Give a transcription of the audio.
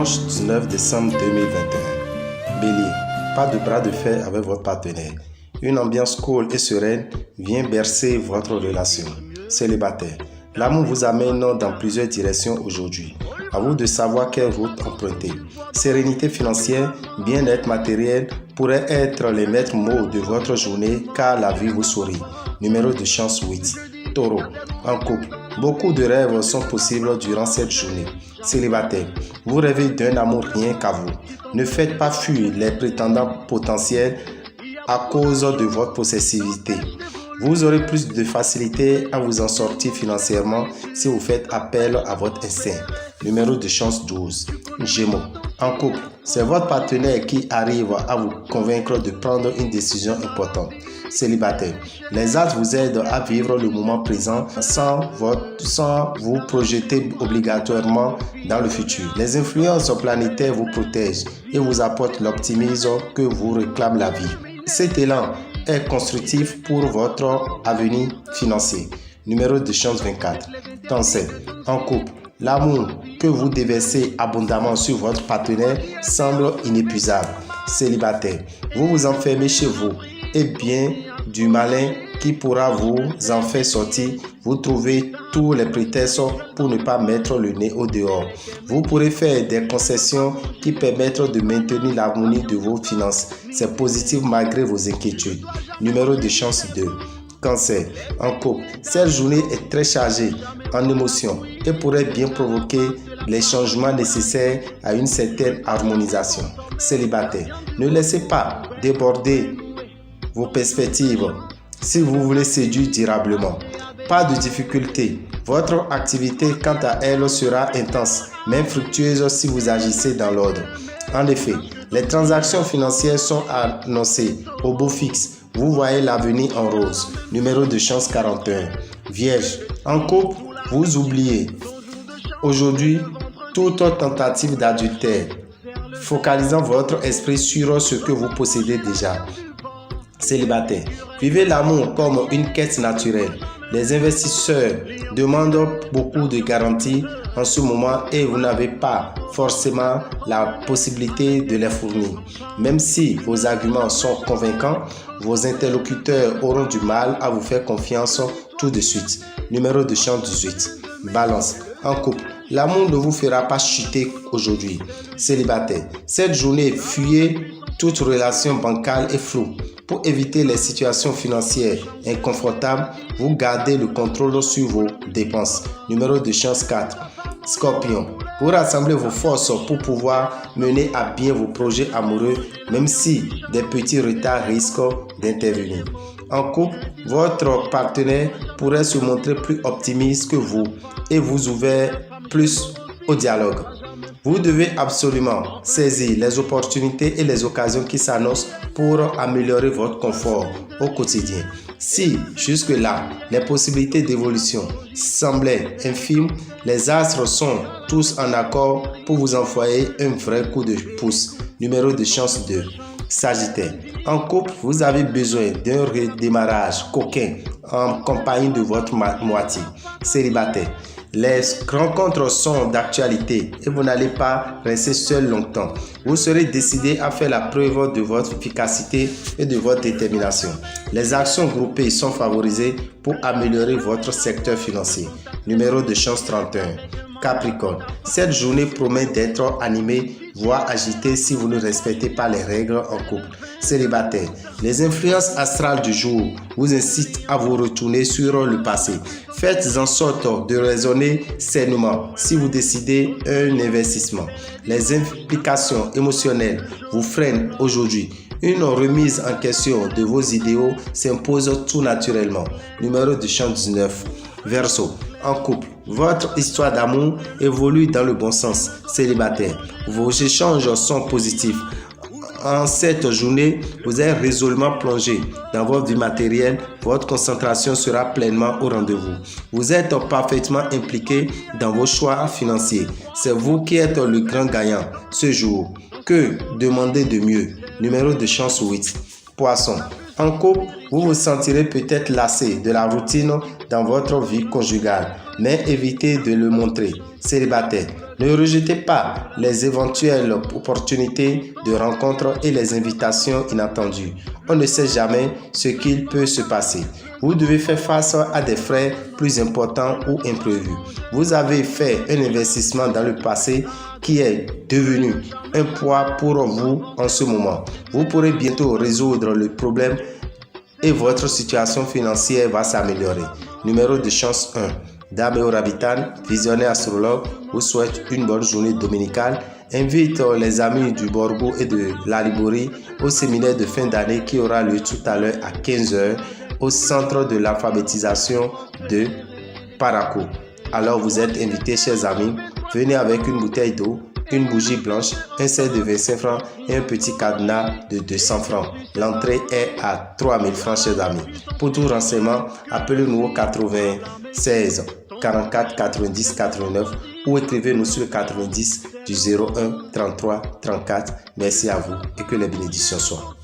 Dimanche 19 décembre 2021. Bélier, pas de bras de fer avec votre partenaire. Une ambiance cool et sereine vient bercer votre relation. Célibataire, l'amour vous amène dans plusieurs directions aujourd'hui. À vous de savoir quelle route emprunter. Sérénité financière, bien-être matériel pourraient être les maîtres mots de votre journée car la vie vous sourit. Numéro de chance 8. Taureau, en couple, beaucoup de rêves sont possibles durant cette journée. Célibataire, vous rêvez d'un amour rien qu'à vous. Ne faites pas fuir les prétendants potentiels à cause de votre possessivité. Vous aurez plus de facilité à vous en sortir financièrement si vous faites appel à votre instinct. Numéro de chance 12. Gémeaux, en couple, c'est votre partenaire qui arrive à vous convaincre de prendre une décision importante. Célibataire, les astres vous aident à vivre le moment présent sans vous projeter obligatoirement dans le futur. Les influences planétaires vous protègent et vous apportent l'optimisme que vous réclame la vie. Cet élan est constructif pour votre avenir financier. Numéro de chance 24. Cancer, en couple, l'amour que vous déversez abondamment sur votre partenaire semble inépuisable. Célibataire, vous vous enfermez chez vous et bien du malin qui pourra vous en faire sortir, vous trouvez tous les prétextes pour ne pas mettre le nez au dehors. Vous pourrez faire des concessions qui permettent de maintenir l'harmonie de vos finances. C'est positif malgré vos inquiétudes. Numéro de chance 2. Cancer, en couple, cette journée est très chargée en émotions et pourrait bien provoquer les changements nécessaires à une certaine harmonisation. Célibataire, ne laissez pas déborder vos perspectives si vous voulez séduire durablement. Pas de difficulté. Votre activité, quant à elle, sera intense, mais fructueuse si vous agissez dans l'ordre. En effet, les transactions financières sont annoncées au beau fixe. Vous voyez l'avenir en rose. Numéro de chance 41. Vierge, en couple, vous oubliez aujourd'hui toute tentative d'adultère, focalisant votre esprit sur ce que vous possédez déjà. Célibataire, vivez l'amour comme une quête naturelle. Les investisseurs demandent beaucoup de garanties en ce moment et vous n'avez pas forcément la possibilité de les fournir. Même si vos arguments sont convaincants, vos interlocuteurs auront du mal à vous faire confiance tout de suite. Numéro de chance 18. Balance, en couple, l'amour ne vous fera pas chuter aujourd'hui. Célibataire, cette journée, fuyez toute relation bancale et floue. Pour éviter les situations financières inconfortables, vous gardez le contrôle sur vos dépenses. Numéro de chance 4. Scorpion, vous rassemblez vos forces pour pouvoir mener à bien vos projets amoureux, même si des petits retards risquent d'intervenir. En couple, votre partenaire pourrait se montrer plus optimiste que vous et vous ouvrir plus au dialogue. Vous devez absolument saisir les opportunités et les occasions qui s'annoncent pour améliorer votre confort au quotidien. Si, jusque-là, les possibilités d'évolution semblaient infimes, les astres sont tous en accord pour vous envoyer un vrai coup de pouce. Numéro de chance 2. Sagittaire, en couple, vous avez besoin d'un redémarrage coquin en compagnie de votre moitié. Célibataire, les rencontres sont d'actualité et vous n'allez pas rester seul longtemps. Vous serez décidé à faire la preuve de votre efficacité et de votre détermination. Les actions groupées sont favorisées pour améliorer votre secteur financier. Numéro de chance 31. Capricorne, cette journée promet d'être animée, voire agitée si vous ne respectez pas les règles en couple. Célibataire, les influences astrales du jour vous incitent à vous retourner sur le passé. Faites en sorte de raisonner sainement si vous décidez un investissement. Les implications émotionnelles vous freinent aujourd'hui. Une remise en question de vos idéaux s'impose tout naturellement. Numéro de chance 19. Verseau, en couple, votre histoire d'amour évolue dans le bon sens. Célibataire, vos échanges sont positifs. En cette journée, vous êtes résolument plongé dans votre vie matérielle, votre concentration sera pleinement au rendez-vous. Vous êtes parfaitement impliqué dans vos choix financiers. C'est vous qui êtes le grand gagnant ce jour. Que demander de mieux? Numéro de chance 8. Poisson, en couple, vous vous sentirez peut-être lassé de la routine dans votre vie conjugale, mais évitez de le montrer. Célibataire, Ne rejetez pas les éventuelles opportunités de rencontres et les invitations inattendues. On ne sait jamais ce qu'il peut se passer. Vous devez faire face à des frais plus importants ou imprévus. Vous avez fait un investissement dans le passé qui est devenu un poids pour vous en ce moment. Vous pourrez bientôt résoudre le problème et votre situation financière va s'améliorer. Numéro de chance 1. Dame Orabitan, visionnaire astrologue, vous souhaite une bonne journée dominicale. Invite les amis du Borgo et de la Liborie au séminaire de fin d'année qui aura lieu tout à l'heure à 15h au centre de l'alphabétisation de Paraco. Alors vous êtes invités, chers amis. Venez avec une bouteille d'eau, une bougie blanche, un set de 25 francs et un petit cadenas de 200 francs. L'entrée est à 3000 francs, chers amis. Pour tout renseignement, appelez-nous au 96 44 90 89 ou écrivez-nous sur le 90 du 01 33 34. Merci à vous et que les bénédictions soient.